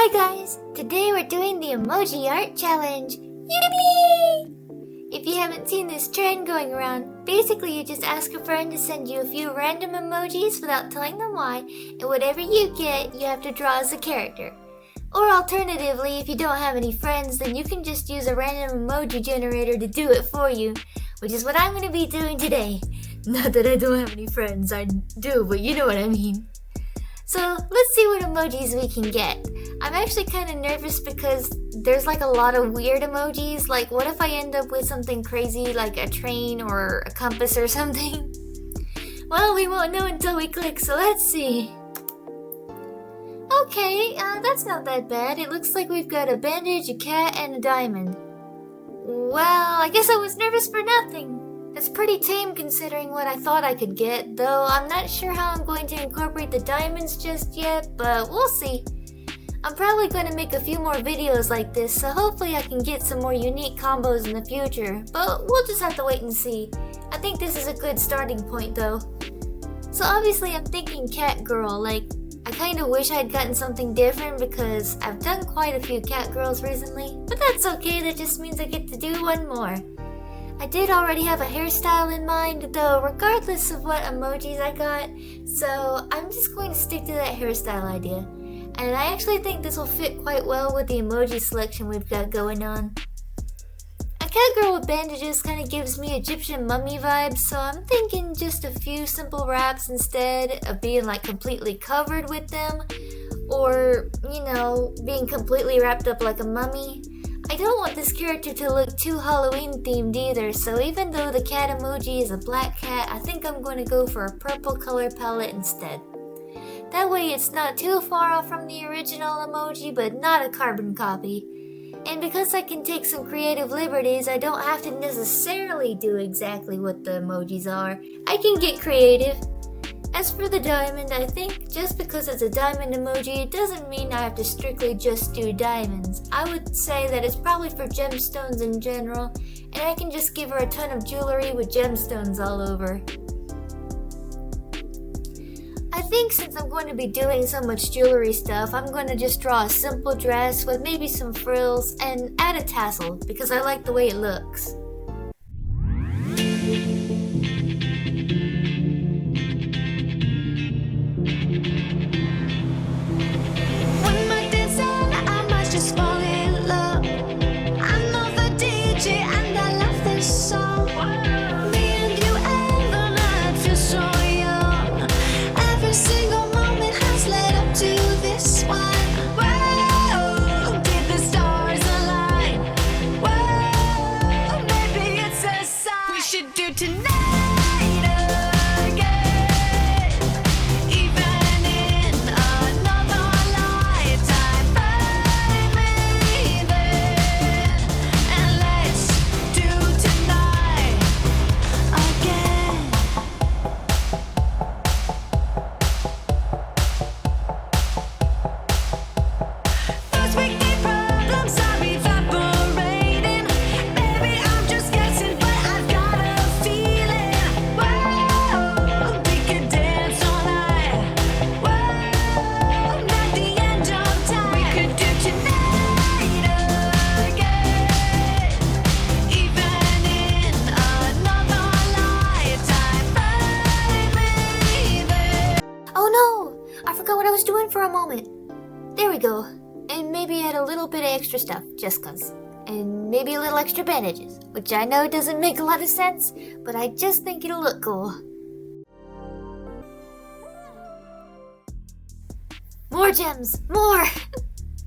Hi guys! Today we're doing the emoji art challenge! Yippee! If you haven't seen this trend going around, basically you just ask a friend to send you a few random emojis without telling them why, and whatever you get, you have to draw as a character. Or alternatively, if you don't have any friends, then you can just use a random emoji generator to do it for you, which is what I'm going to be doing today. Not that I don't have any friends, I do, but you know what I mean. So let's see what emojis we can get. I'm actually kind of nervous because there's like a lot of weird emojis. Like what if I end up with something crazy like a train or a compass or something? Well, we won't know until we click, so let's see. Okay, that's not that bad. It looks like we've got a bandage, a cat, and a diamond. Well, I guess I was nervous for nothing. It's pretty tame considering what I thought I could get, though I'm not sure how I'm going to incorporate the diamonds just yet, but we'll see. I'm probably going to make a few more videos like this, so hopefully I can get some more unique combos in the future, but we'll just have to wait and see. I think this is a good starting point though. So obviously I'm thinking cat girl, like I kind of wish I'd gotten something different because I've done quite a few cat girls recently, but that's okay, that just means I get to do one more. I did already have a hairstyle in mind though, regardless of what emojis I got, so I'm just going to stick to that hairstyle idea. And I actually think this will fit quite well with the emoji selection we've got going on. A cat girl with bandages kind of gives me Egyptian mummy vibes, so I'm thinking just a few simple wraps instead of being like completely covered with them, or, you know, being completely wrapped up like a mummy. I don't want this character to look too Halloween themed either, so even though the cat emoji is a black cat, I think I'm going to go for a purple color palette instead. That way it's not too far off from the original emoji, but not a carbon copy. And because I can take some creative liberties, I don't have to necessarily do exactly what the emojis are. I can get creative. As for the diamond, I think just because it's a diamond emoji, it doesn't mean I have to strictly just do diamonds. I would say that it's probably for gemstones in general, and I can just give her a ton of jewelry with gemstones all over. I think since I'm going to be doing so much jewelry stuff, I'm going to just draw a simple dress with maybe some frills and add a tassel because I like the way it looks. For a moment. There we go. And maybe add a little bit of extra stuff, just cause. And maybe a little extra bandages, which I know doesn't make a lot of sense, but I just think it'll look cool. More gems! More!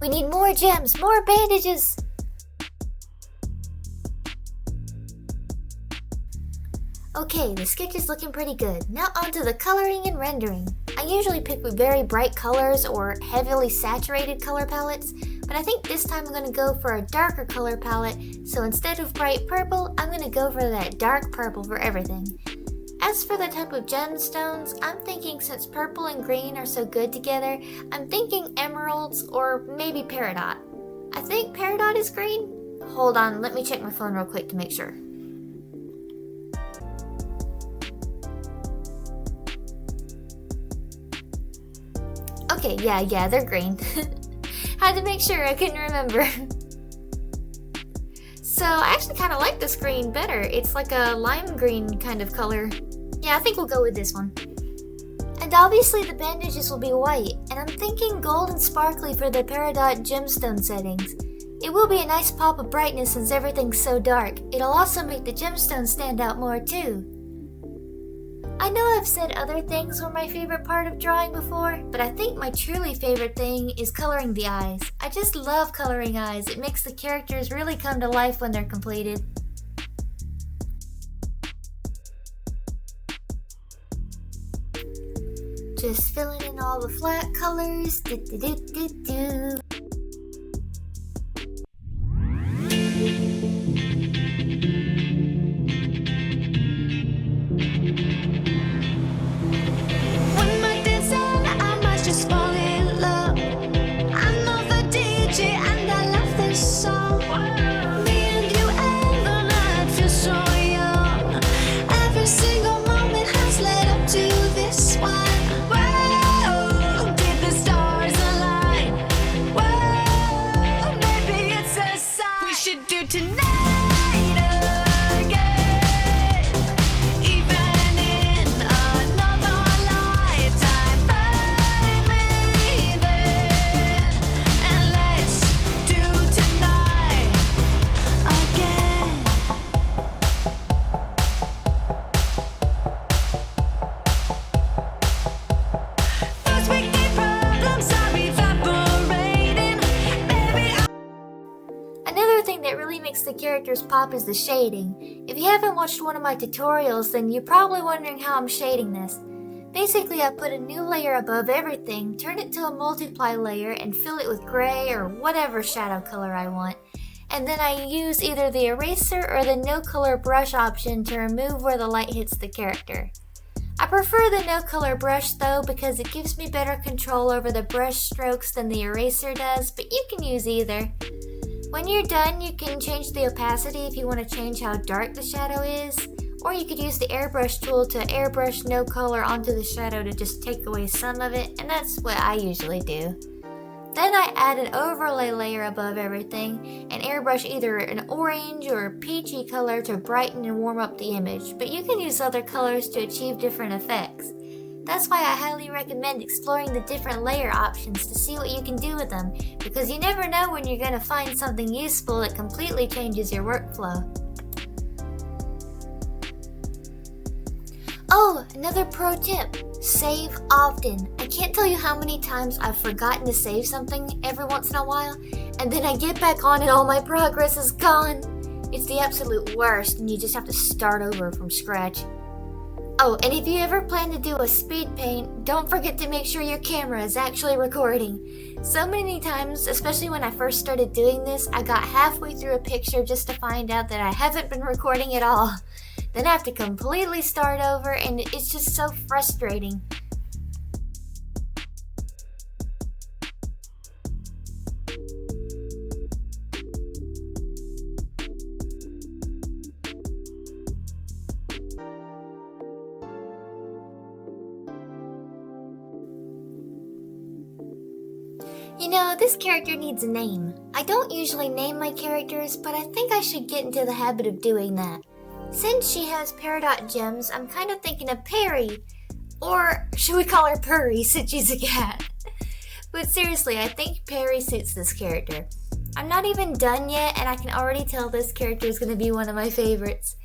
We need more gems, more bandages! Okay, the sketch is looking pretty good. Now onto the coloring and rendering. I usually pick very bright colors or heavily saturated color palettes, but I think this time I'm going to go for a darker color palette, so instead of bright purple, I'm going to go for that dark purple for everything. As for the type of gemstones, I'm thinking since purple and green are so good together, I'm thinking emeralds or maybe peridot. I think peridot is green? Hold on, let me check my phone real quick to make sure. Okay, yeah, they're green. Had to make sure I couldn't remember. So I actually kind of like this green better. It's like a lime green kind of color. Yeah, I think we'll go with this one. And obviously the bandages will be white, and I'm thinking gold and sparkly for the peridot gemstone settings. It will be a nice pop of brightness since everything's so dark. It'll also make the gemstones stand out more too. I know I've said other things were my favorite part of drawing before, but I think my truly favorite thing is coloring the eyes. I just love coloring eyes. It makes the characters really come to life when they're completed. Just filling in all the flat colors. The characters pop is the shading. If you haven't watched one of my tutorials, then you're probably wondering how I'm shading this. Basically, I put a new layer above everything, turn it to a multiply layer, and fill it with gray or whatever shadow color I want. And then I use either the eraser or the no color brush option to remove where the light hits the character. I prefer the no color brush though because it gives me better control over the brush strokes than the eraser does, but you can use either. When you're done, you can change the opacity if you want to change how dark the shadow is, or you could use the airbrush tool to airbrush no color onto the shadow to just take away some of it, and that's what I usually do. Then I add an overlay layer above everything and airbrush either an orange or a peachy color to brighten and warm up the image, but you can use other colors to achieve different effects. That's why I highly recommend exploring the different layer options to see what you can do with them, because you never know when you're going to find something useful that completely changes your workflow. Oh, another pro tip, save often. I can't tell you how many times I've forgotten to save something every once in a while, and then I get back on and all my progress is gone. It's the absolute worst, and you just have to start over from scratch. Oh, and if you ever plan to do a speed paint, don't forget to make sure your camera is actually recording. So many times, especially when I first started doing this, I got halfway through a picture just to find out that I haven't been recording at all. Then I have to completely start over, and it's just so frustrating. You know, this character needs a name. I don't usually name my characters, but I think I should get into the habit of doing that. Since she has peridot gems, I'm kind of thinking of Perry. Or should we call her Purry since she's a cat? But seriously, I think Perry suits this character. I'm not even done yet, and I can already tell this character is going to be one of my favorites.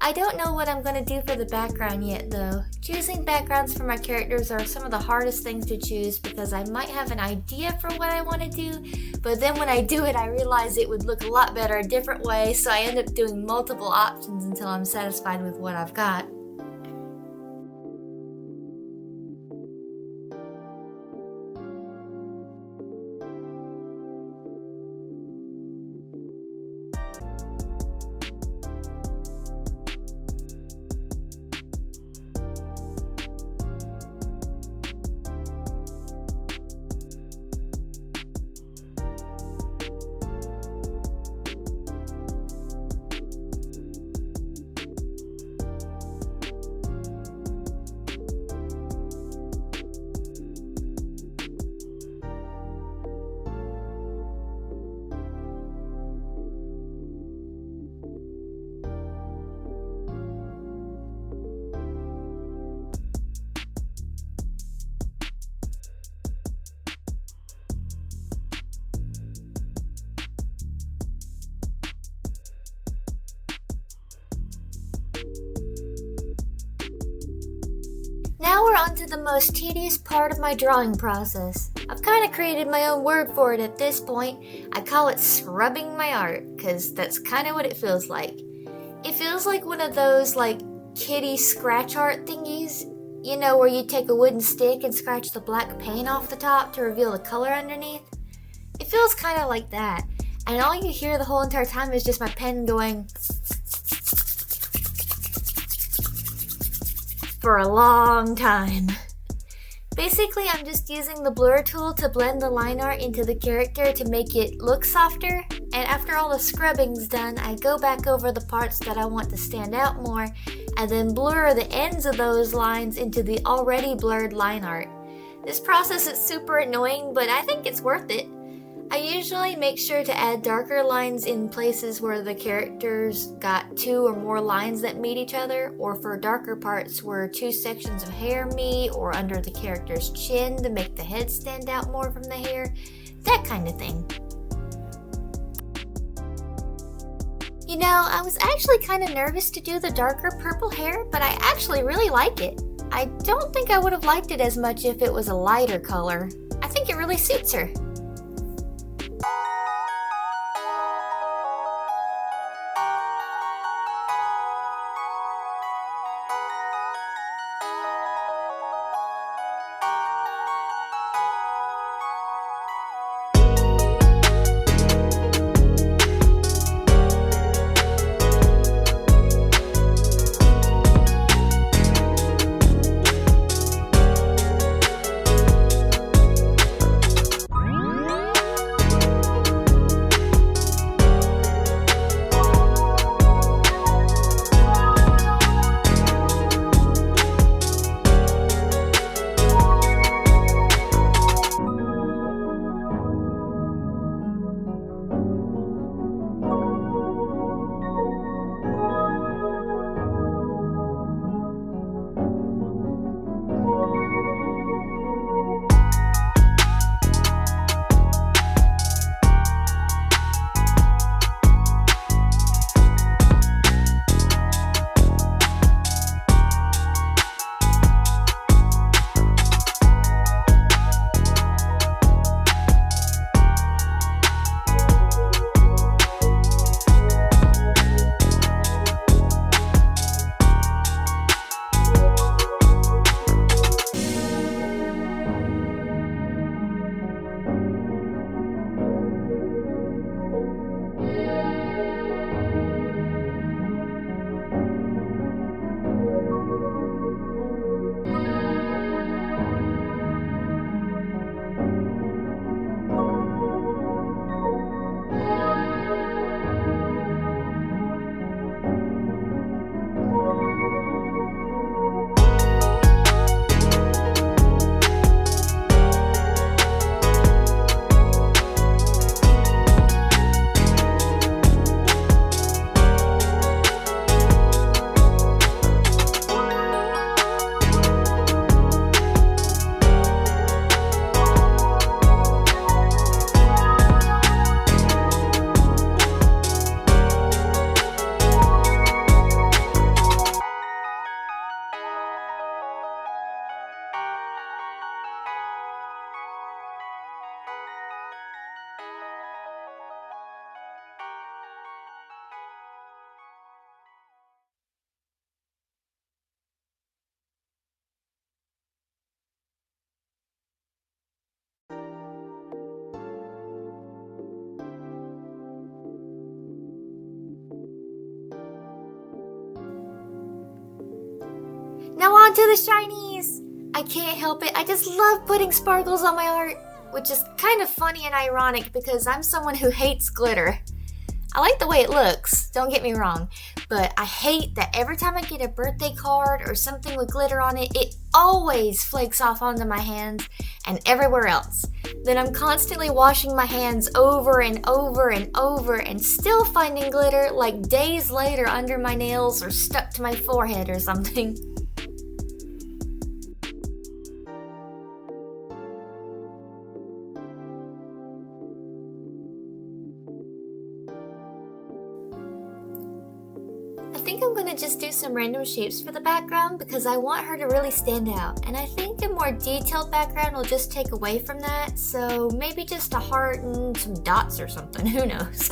I don't know what I'm going to do for the background yet though. Choosing backgrounds for my characters are some of the hardest things to choose because I might have an idea for what I want to do, but then when I do it I realize it would look a lot better a different way, so I end up doing multiple options until I'm satisfied with what I've got. now we're on to the most tedious part of my drawing process. I've kind of created my own word for it at this point. I call it scrubbing my art, because that's kind of what it feels like. It feels like one of those kitty scratch art thingies, you know, where you take a wooden stick and scratch the black paint off the top to reveal the color underneath. It feels kind of like that, and all you hear the whole entire time is just my pen going for a long time. Basically, I'm just using the blur tool to blend the line art into the character to make it look softer, and after all the scrubbing's done, I go back over the parts that I want to stand out more, and then blur the ends of those lines into the already blurred line art. This process is super annoying, but I think it's worth it. I usually make sure to add darker lines in places where the characters got 2 or more lines that meet each other, or for darker parts where 2 sections of hair meet, or under the character's chin to make the head stand out more from the hair, that kind of thing. You know, I was actually kind of nervous to do the darker purple hair, but I actually really like it. I don't think I would have liked it as much if it was a lighter color. I think it really suits her. Now on to the shinies! I can't help it, I just love putting sparkles on my art, which is kind of funny and ironic because I'm someone who hates glitter. I like the way it looks, don't get me wrong, but I hate that every time I get a birthday card or something with glitter on it, it always flakes off onto my hands and everywhere else. Then I'm constantly washing my hands over and over and over and still finding glitter like days later under my nails or stuck to my forehead or something. I think I'm gonna just do some random shapes for the background because I want her to really stand out. And I think a more detailed background will just take away from that. So maybe just a heart and some dots or something, who knows?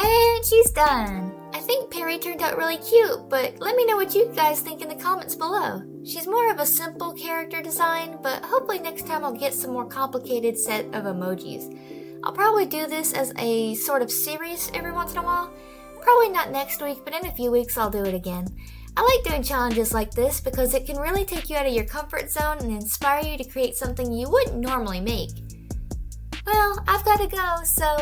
And she's done. I think Perry turned out really cute, but let me know what you guys think in the comments below. She's more of a simple character design, but hopefully next time I'll get some more complicated set of emojis. I'll probably do this as a sort of series every once in a while. Probably not next week, but in a few weeks I'll do it again. I like doing challenges like this because it can really take you out of your comfort zone and inspire you to create something you wouldn't normally make. Well, I've got to go, so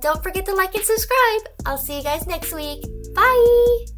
don't forget to like and subscribe. I'll see you guys next week. Bye!